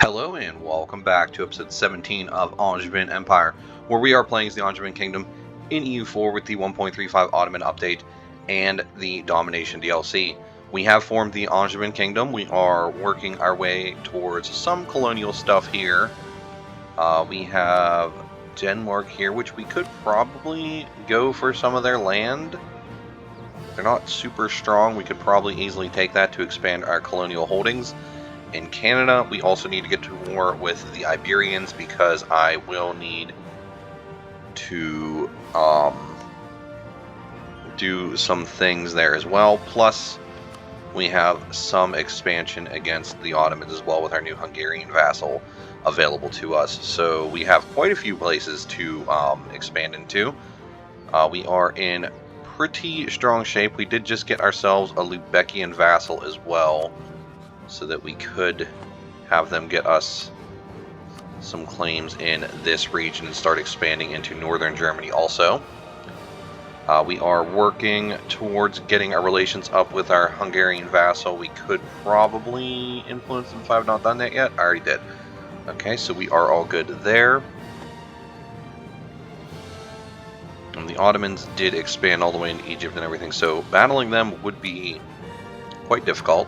Hello and welcome back to episode 17 of Angevin Empire, where we are playing as the Angevin Kingdom in EU4 with the 1.35 Ottoman update and the Domination DLC. We have formed the Angevin Kingdom. We are working our way towards some colonial stuff here. We have Denmark here, which we could probably go for some of their land. They're not super strong. We could probably easily take that to expand our colonial holdings. In Canada, we also need to get to war with the Iberians because I will need to do some things there as well. Plus, we have some expansion against the Ottomans as well with our new Hungarian vassal available to us. So we have quite a few places to expand into. We are in pretty strong shape. We did just get ourselves a Lubekian vassal as well, so that we could have them get us some claims in this region and start expanding into northern Germany also. We are working towards getting our relations up with our Hungarian vassal. We could probably influence them if I have not done that yet. I already did. Okay, so we are all good there. And the Ottomans did expand all the way into Egypt and everything, so battling them would be quite difficult.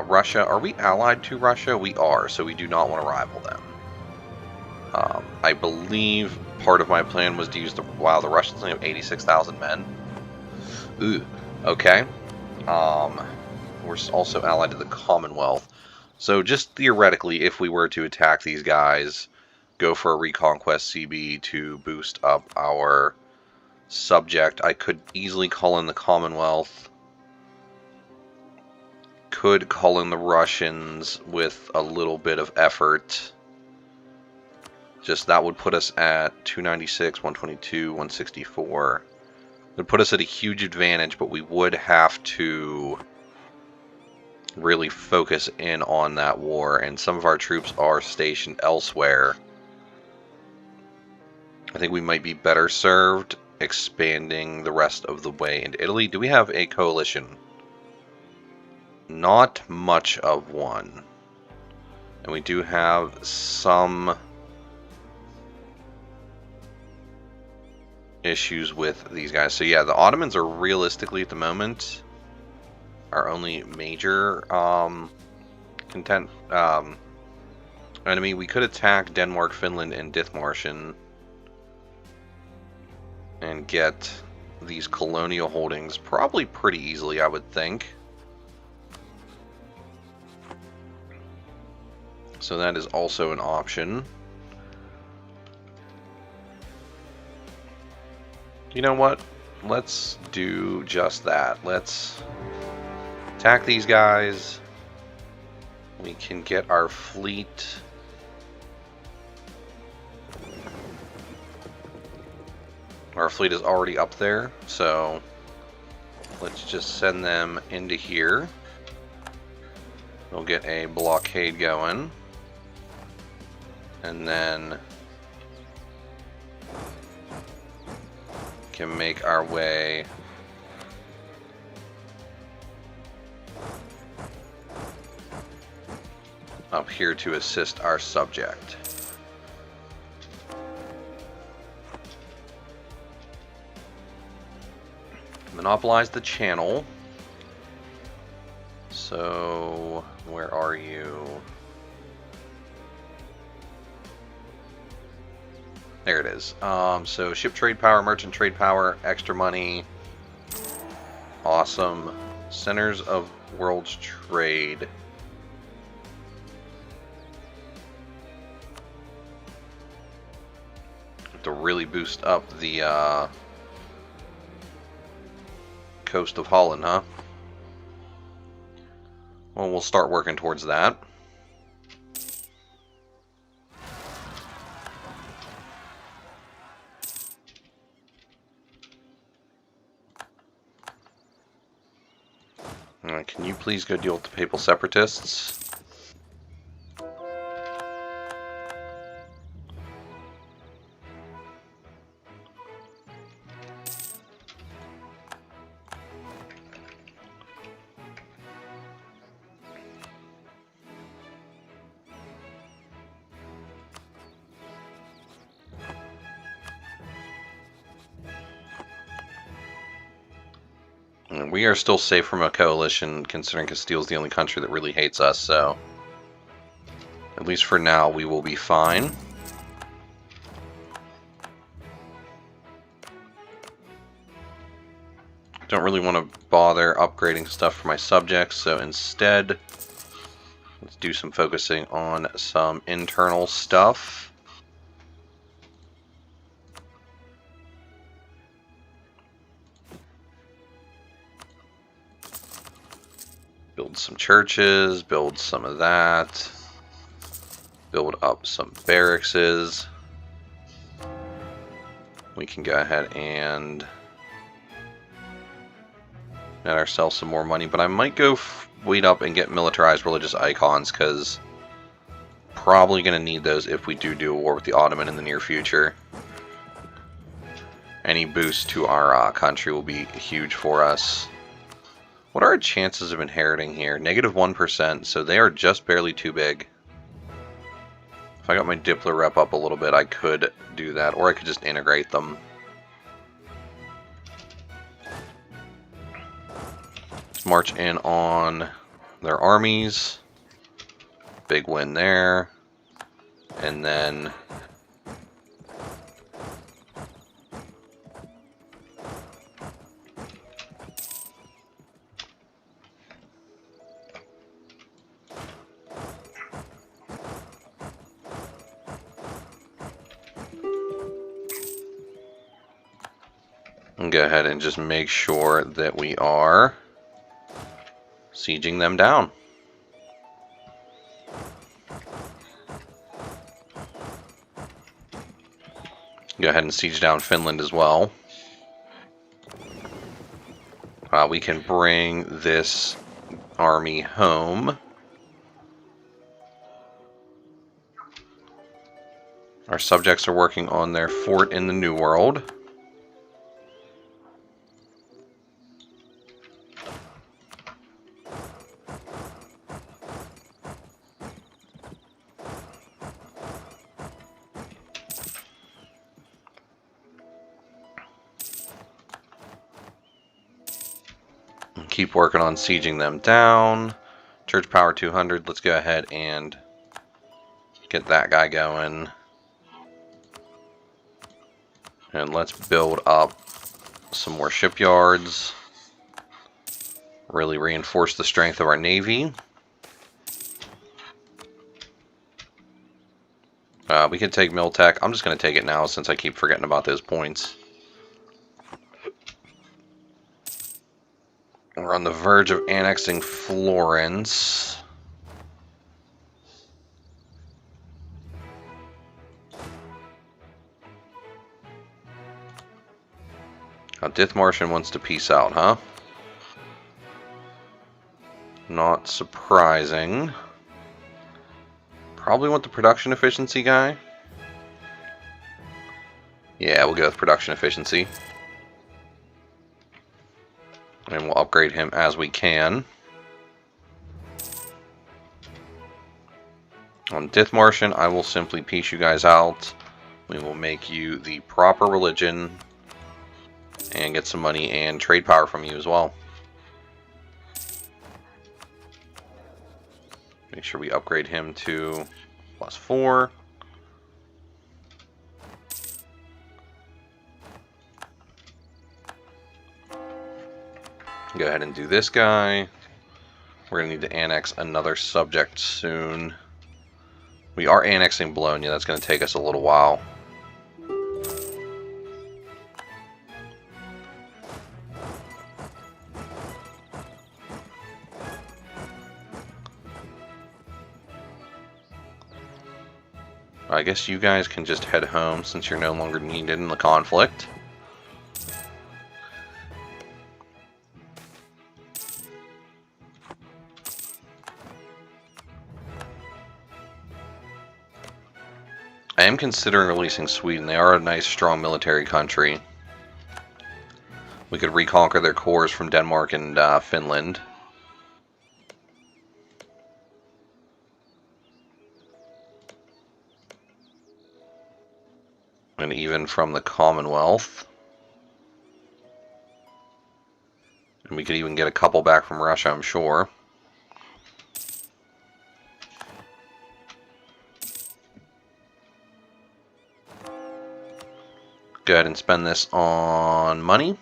Russia, are we allied to Russia? We are, so we do not want to rival them. I believe part of my plan was to use the... Wow, the Russians only have 86,000 men. Ooh, okay. We're also allied to the Commonwealth. So just theoretically, if we were to attack these guys, go for a Reconquest CB to boost up our subject, I could easily call in the Commonwealth. Could call in the Russians with a little bit of effort. Just that would put us at 296, 122, 164. It would put us at a huge advantage, but we would have to really focus in on that war, and some of our troops are stationed elsewhere. I think we might be better served expanding the rest of the way into Italy. Do we have a coalition? Not much of one. And we do have some issues with these guys. So yeah, the Ottomans are realistically at the moment our only major enemy. We could attack Denmark, Finland, and Dithmarschen and get these colonial holdings probably pretty easily, I would think. So that is also an option. You know what? Let's do just that. Let's attack these guys. We can get our fleet. Our fleet is already up there, so let's just send them into here. We'll get a blockade going. And then can make our way up here to assist our subject. Monopolize the channel. So, where are you? There it is. So ship trade power, merchant trade power, extra money. Awesome. Centers of world's trade. To really boost up the coast of Holland, huh? Well, we'll start working towards that. Can you please go deal with the Papal Separatists? And we are still safe from a coalition, considering Castile's the only country that really hates us, so at least for now we will be fine. Don't really want to bother upgrading stuff for my subjects, so instead let's do some focusing on some internal stuff. Build some churches, build some of that. Build up some barracks. We can go ahead and net ourselves some more money, but I might go wait up and get militarized religious icons, because probably going to need those if we do a war with the Ottoman in the near future. Any boost to our country will be huge for us. What are our chances of inheriting here? -1%, so they are just barely too big. If I got my Dipler rep up a little bit, I could do that, or I could just integrate them. Let's march in on their armies. Big win there. And then go ahead and just make sure that we are sieging them down. Go ahead and siege down Finland as well. We can bring this army home. Our subjects are working on their fort in the New World. Keep working on sieging them down. Church power 200. Let's go ahead and get that guy going. And let's build up some more shipyards. Really reinforce the strength of our navy. We can take Miltech. I'm just going to take it now since I keep forgetting about those points. We're on the verge of annexing Florence. Dithmarschen wants to peace out, huh? Not surprising. Probably want the production efficiency guy. Yeah, we'll go with production efficiency. And we'll upgrade him as we can. On Dithmarschen, I will simply peace you guys out. We will make you the proper religion and get some money and trade power from you as well. Make sure we upgrade him to +4. Go ahead and do this guy. We're going to need to annex another subject soon. We are annexing Bologna. That's going to take us a little while. I guess you guys can just head home since you're no longer needed in the conflict. I am considering releasing Sweden. They are a nice, strong military country. We could reconquer their cores from Denmark and Finland. And even from the Commonwealth. And we could even get a couple back from Russia, I'm sure. Go ahead and spend this on money.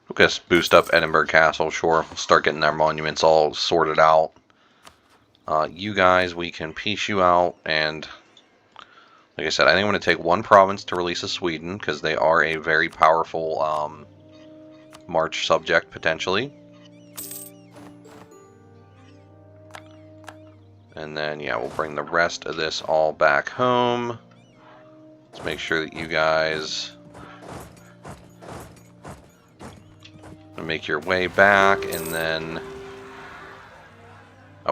We'll just boost up Edinburgh Castle, sure. Start getting our monuments all sorted out. You guys, we can piece you out, and like I said, I think I'm going to take one province to release of Sweden, because they are a very powerful March subject, potentially. And then, yeah, we'll bring the rest of this all back home. Let's make sure that you guys make your way back, and then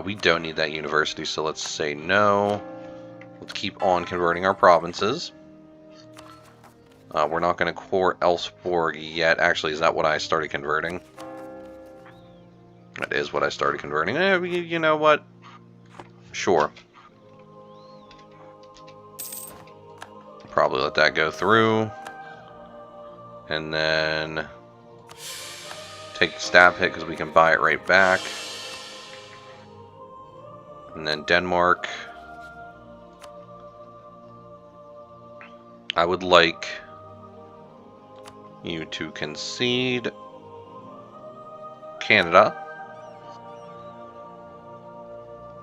we don't need that university, so let's say no. Let's keep on converting our provinces. We're not going to core Elfsborg yet. Actually, is that what I started converting? That is what I started converting. You know what? Sure. Probably let that go through. And then take the stab hit because we can buy it right back. And then Denmark. I would like you to concede Canada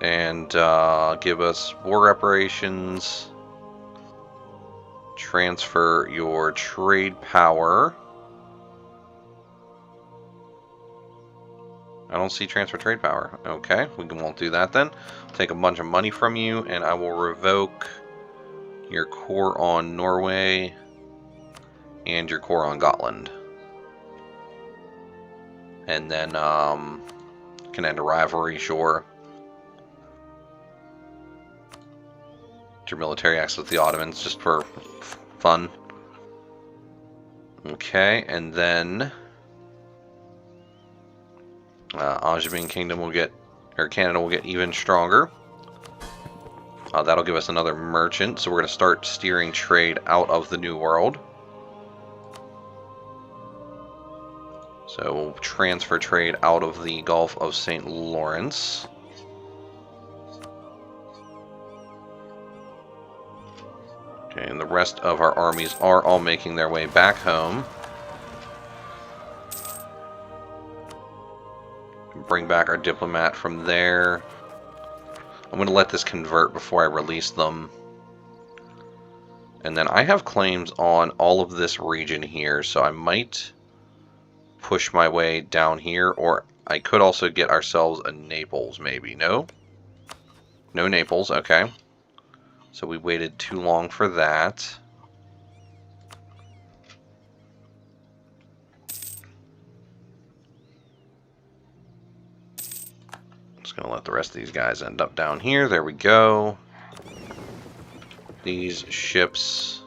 and give us war reparations. Transfer your trade power. I don't see transfer trade power. Okay, we won't do that then. Take a bunch of money from you, and I will revoke your core on Norway and your core on Gotland. And then can end a rivalry, sure. Your military acts with the Ottomans just for fun. Okay, and then Angevin Kingdom will get, or Canada will get even stronger. That'll give us another merchant, so we're going to start steering trade out of the New World. So we'll transfer trade out of the Gulf of St. Lawrence. Okay, and the rest of our armies are all making their way back home. Bring back our diplomat from there. I'm going to let this convert before I release them. And then I have claims on all of this region here, so I might push my way down here, or I could also get ourselves a Naples, maybe. No? No Naples, okay. So we waited too long for that. Just going to let the rest of these guys end up down here. There we go. These ships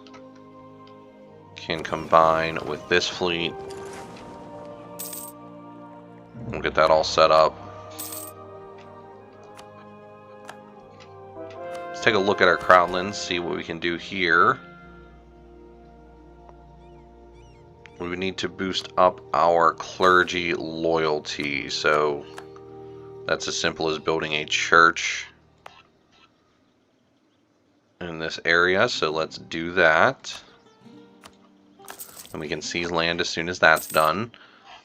can combine with this fleet. We'll get that all set up. Let's take a look at our Crownlands, see what we can do here. We would need to boost up our clergy loyalty, so that's as simple as building a church in this area, so let's do that. And we can seize land as soon as that's done.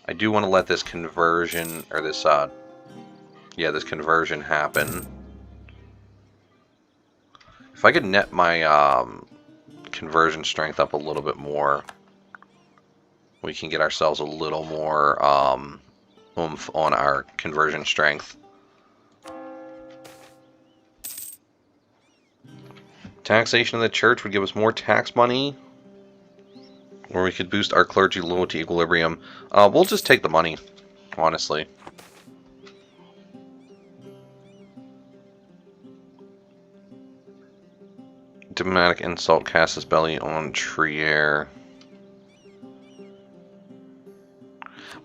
I do want to let this conversion, or this, this conversion happen. If I could net my conversion strength up a little bit more, we can get ourselves a little more oomph on our conversion strength. Taxation of the church would give us more tax money, or we could boost our clergy loyalty equilibrium. We'll just take the money, honestly. Diplomatic insult, casus belli on Trier.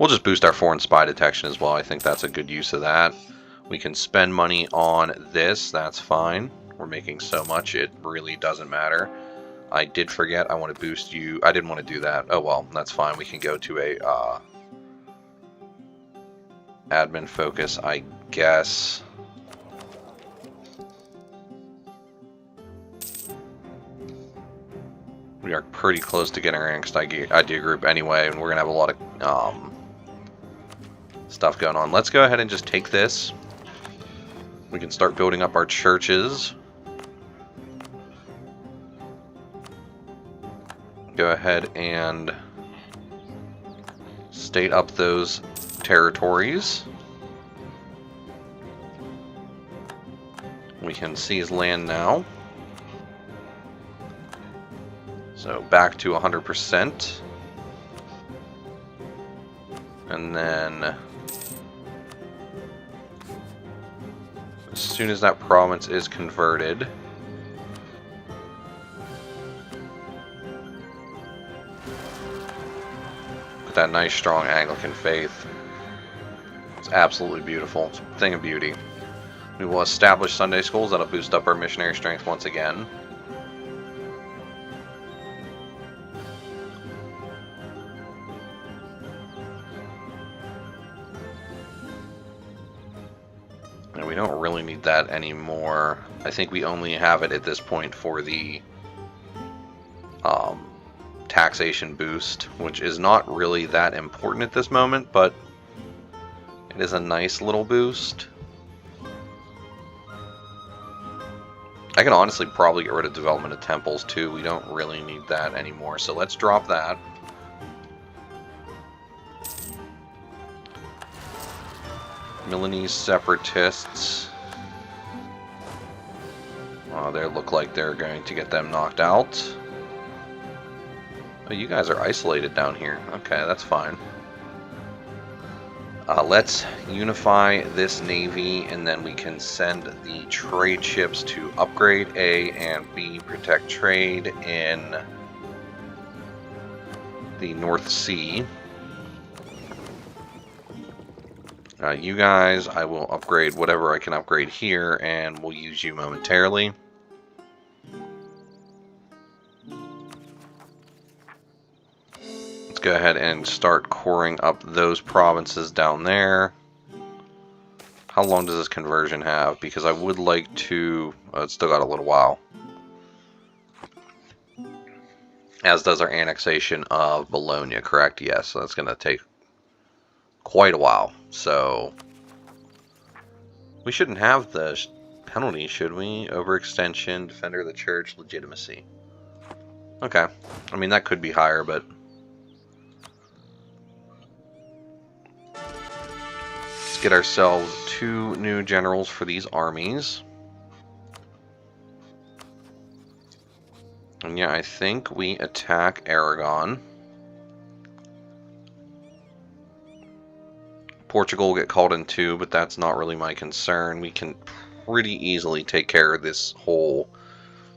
We'll just boost our foreign spy detection as well. I think that's a good use of that. We can spend money on this. That's fine. We're making so much, it really doesn't matter. I did forget I want to boost you. I didn't want to do that. Oh well, that's fine. We can go to a admin focus, I guess. We are pretty close to getting our next idea group anyway, and we're going to have a lot of stuff going on. Let's go ahead and just take this. We can start building up our churches. Go ahead and state up those territories. We can seize land now. So back to 100%. And then as soon as that province is converted, with that nice strong Anglican faith, it's absolutely beautiful. It's a thing of beauty. We will establish Sunday schools. That'll boost up our missionary strength once again. And we don't really need that anymore. I think we only have it at this point for the taxation boost, which is not really that important at this moment, but it is a nice little boost. I can honestly probably get rid of development of temples too. We don't really need that anymore, so let's drop that. Milanese separatists. They look like they're going to get them knocked out. Oh, you guys are isolated down here. Okay, that's fine. Let's unify this navy, and then we can send the trade ships to upgrade A and B, protect trade in the North Sea. You guys, I will upgrade whatever I can upgrade here, and we'll use you momentarily. Let's go ahead and start coring up those provinces down there. How long does this conversion have? Because I would like to... Oh, it's still got a little while. As does our annexation of Bologna, correct? Yes, so that's going to take quite a while. So we shouldn't have the penalty, should we? Overextension, defender of the church, legitimacy. Okay. I mean, that could be higher, but let's get ourselves 2 new generals for these armies. And yeah, I think we attack Aragon. Portugal will get called in too, but that's not really my concern. We can pretty easily take care of this whole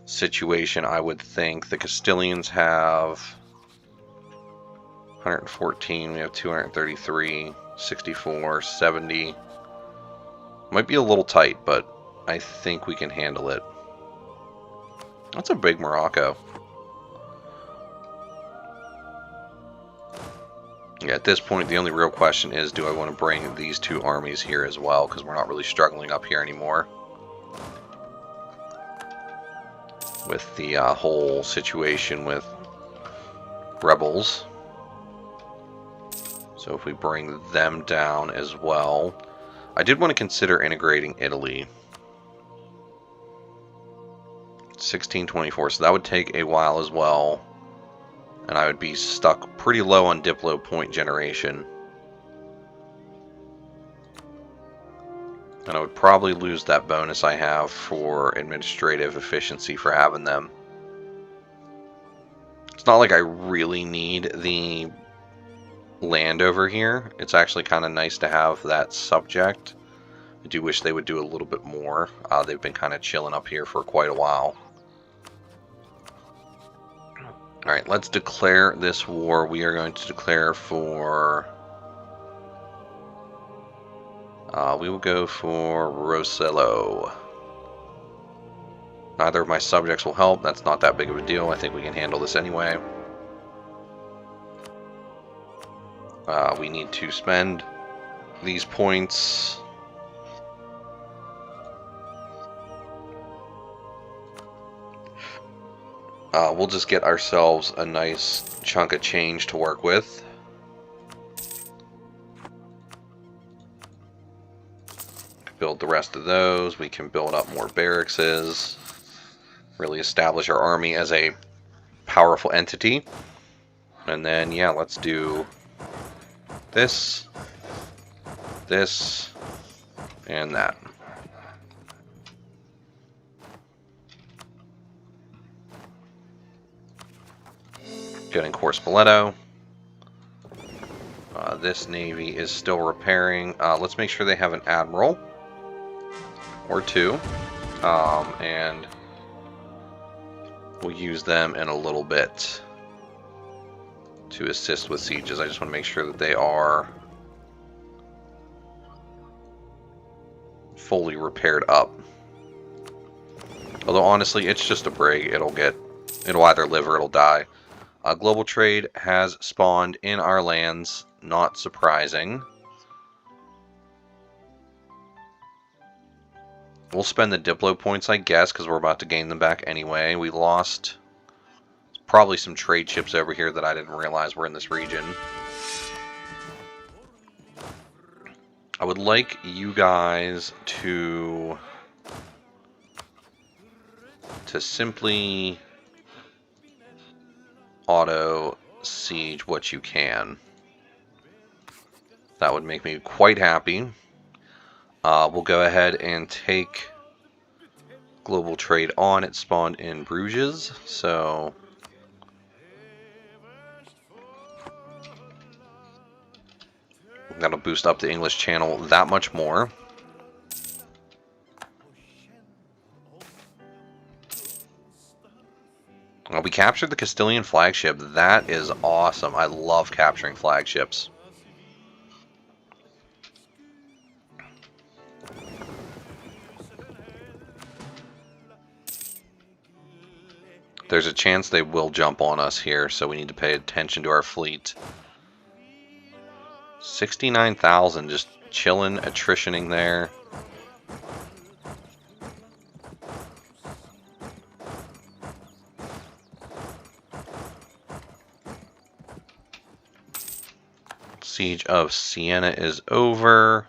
situation, I would think. The Castilians have 114, we have 233, 64, 70. Might be a little tight, but I think we can handle it. That's a big Morocco. Yeah, at this point, the only real question is, do I want to bring these 2 armies here as well? Because we're not really struggling up here anymore with the whole situation with rebels. So if we bring them down as well. I did want to consider integrating Italy. 1624, so that would take a while as well. And I would be stuck pretty low on Diplo point generation. And I would probably lose that bonus I have for administrative efficiency for having them. It's not like I really need the land over here. It's actually kind of nice to have that subject. I do wish they would do a little bit more. They've been kind of chilling up here for quite a while. Alright, let's declare this war. We are going to declare for We will go for Rosello. Neither of my subjects will help. That's not that big of a deal. I think we can handle this anyway. We need to spend these points. We'll just get ourselves a nice chunk of change to work with. Build the rest of those. We can build up more barracks. Really establish our army as a powerful entity. And then, yeah, let's do this, this, and that. Getting Corse Spoleto. This navy is still repairing. Let's make sure they have an admiral or two, and we'll use them in a little bit to assist with sieges. I just want to make sure that they are fully repaired up. Although honestly, it's just a brig. It'll either live or it'll die. Global trade has spawned in our lands. Not surprising. We'll spend the Diplo points, I guess, because we're about to gain them back anyway. We lost probably some trade ships over here that I didn't realize were in this region. I would like you guys to simply auto siege what you can. That would make me quite happy. We'll go ahead and take global trade on. It spawned in Bruges, so that'll boost up the English Channel that much more. We captured the Castilian flagship. That is awesome. I love capturing flagships. There's a chance they will jump on us here, so we need to pay attention to our fleet. 69,000 just chilling, attritioning there. Siege of Siena is over.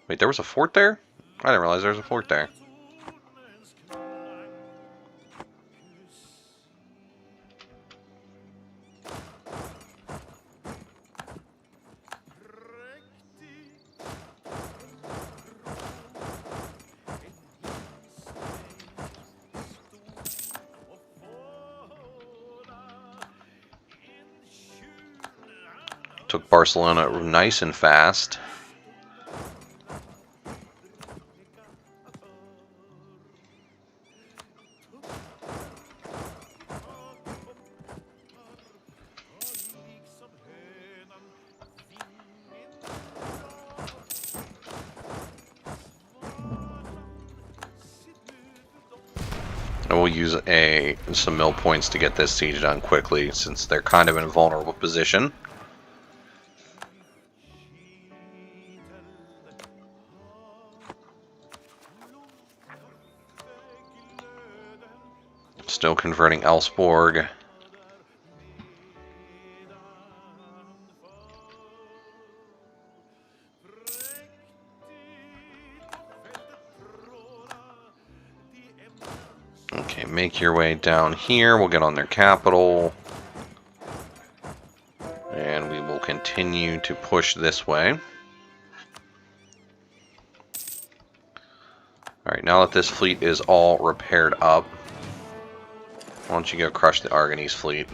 Wait, there was a fort there? I didn't realize there was a fort there. Took Barcelona nice and fast. And we'll use some mill points to get this siege done quickly, since they're kind of in a vulnerable position. Still converting Elsborg. Okay, make your way down here. We'll get on their capital. And we will continue to push this way. Alright, now that this fleet is all repaired up, why don't you go crush the Aragonese fleet?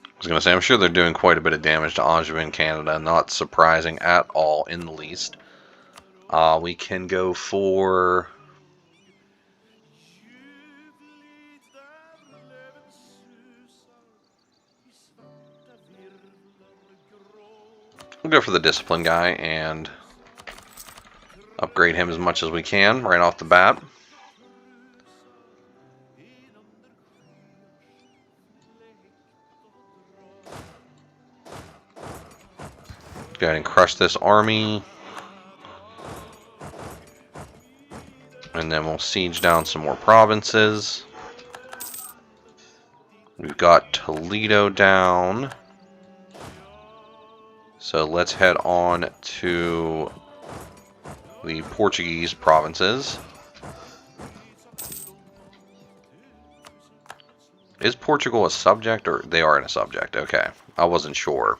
I was going to say, I'm sure they're doing quite a bit of damage to Angevin, Canada. Not surprising at all in the least. We can go for... We'll go for the discipline guy and upgrade him as much as we can right off the bat. Go ahead and crush this army. And then we'll siege down some more provinces. We've got Toledo down. So let's head on to the Portuguese provinces. Is Portugal a subject, or they are in a subject? Okay, I wasn't sure.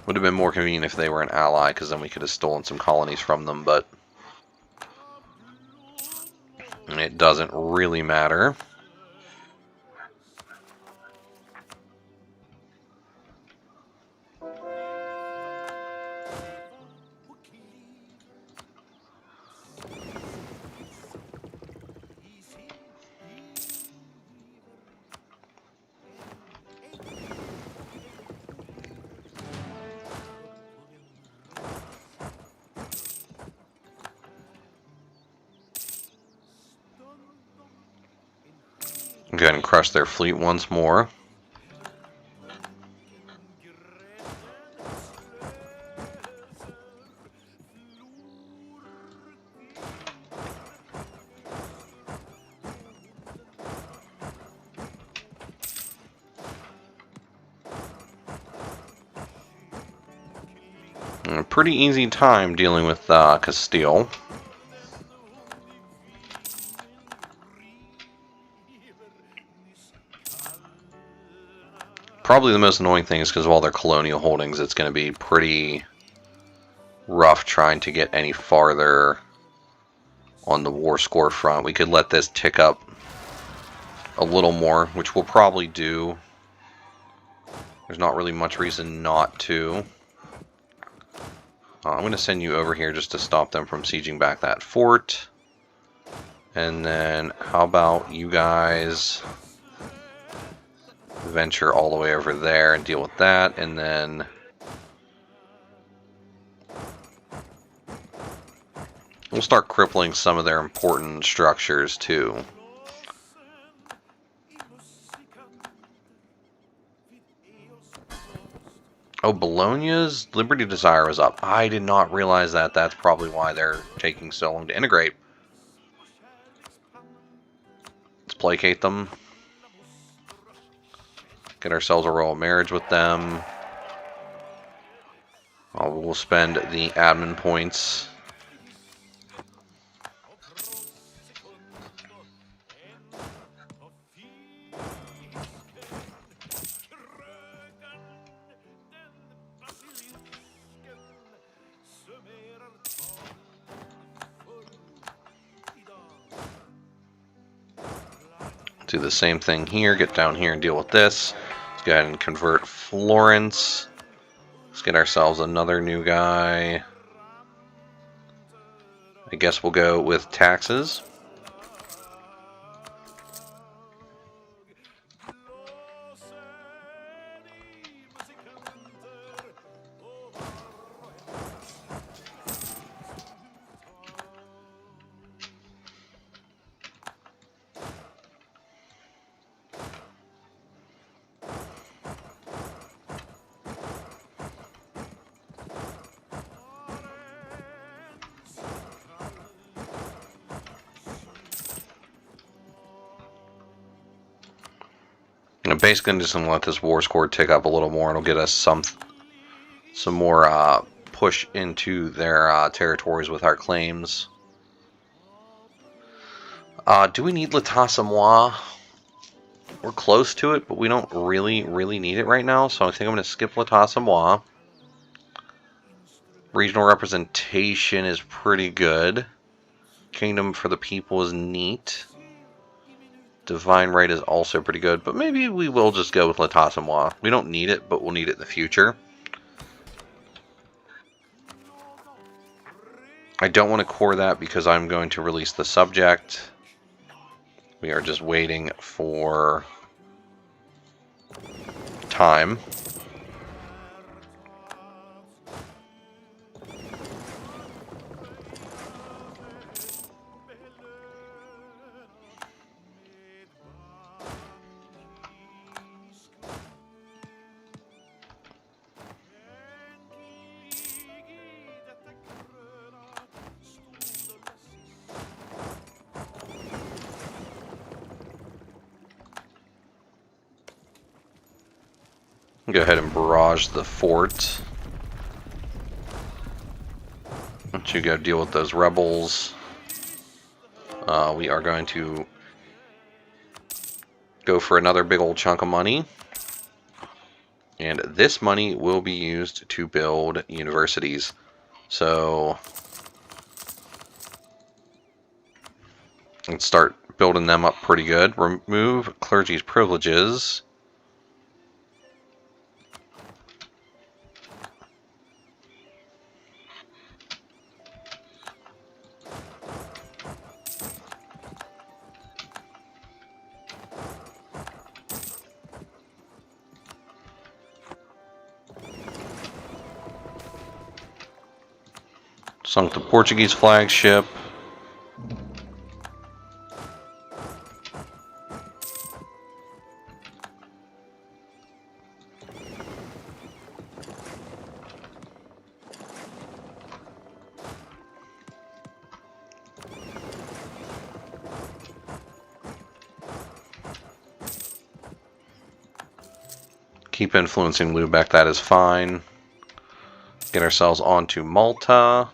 Would have been more convenient if they were an ally, because then we could have stolen some colonies from them, but it doesn't really matter. Go ahead and crush their fleet once more. And a pretty easy time dealing with Castile. Probably the most annoying thing is because of all their colonial holdings, it's going to be pretty rough trying to get any farther on the war score front. We could let this tick up a little more, which we'll probably do. There's not really much reason not to. I'm going to send you over here just to stop them from sieging back that fort. And then how about you guys venture all the way over there and deal with that, and then we'll start crippling some of their important structures too. Oh, Bologna's Liberty Desire is up. I did not realize that. That's probably why they're taking so long to integrate. Let's placate them. Get ourselves a royal marriage with them. We'll spend the admin points. Do the same thing here. Get down here and deal with this. Let's go ahead and convert Florence. Let's get ourselves another new guy. I guess we'll go with taxes. I'm basically just going to let this war score tick up a little more, and it'll get us some more push into their territories with our claims. Do we need l'État-c'est-moi? We're close to it, but we don't really need it right now, so I think I'm going to skip l'État-c'est-moi. Regional representation is pretty good. Kingdom for the People is neat. Divine Right is also pretty good, but maybe we will just go with l'État-c'est-moi. We don't need it, but we'll need it in the future. I don't want to core that because I'm going to release the subject. We are just waiting for time. Go ahead and barrage the fort. Once you go deal with those rebels, we are going to go for another big old chunk of money. And this money will be used to build universities. So let's start building them up pretty good. Remove clergy's privileges. Sunk the Portuguese flagship. Keep influencing Lubeck, that is fine. Get ourselves onto Malta.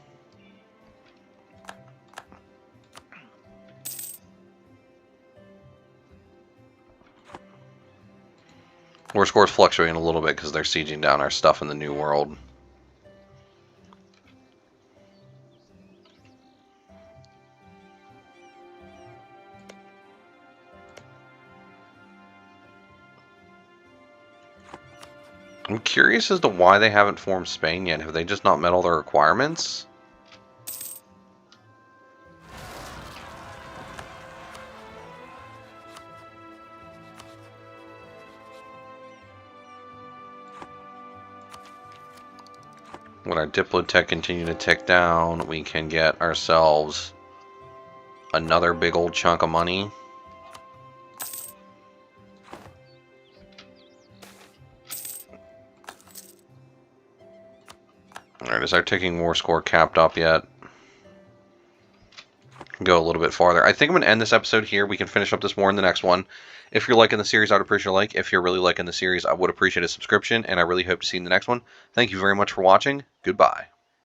War score's fluctuating a little bit because they're sieging down our stuff in the New World. I'm curious as to why they haven't formed Spain yet. Have they just not met all their requirements? When our Diplotech continue to tick down, we can get ourselves another big old chunk of money. Alright, is our ticking war score capped up yet? Go a little bit farther. I think I'm going to end this episode here. We can finish up this more in the next one. If you're liking the series, I'd appreciate a like. If you're really liking the series, I would appreciate a subscription, and I really hope to see you in the next one. Thank you very much for watching. Goodbye.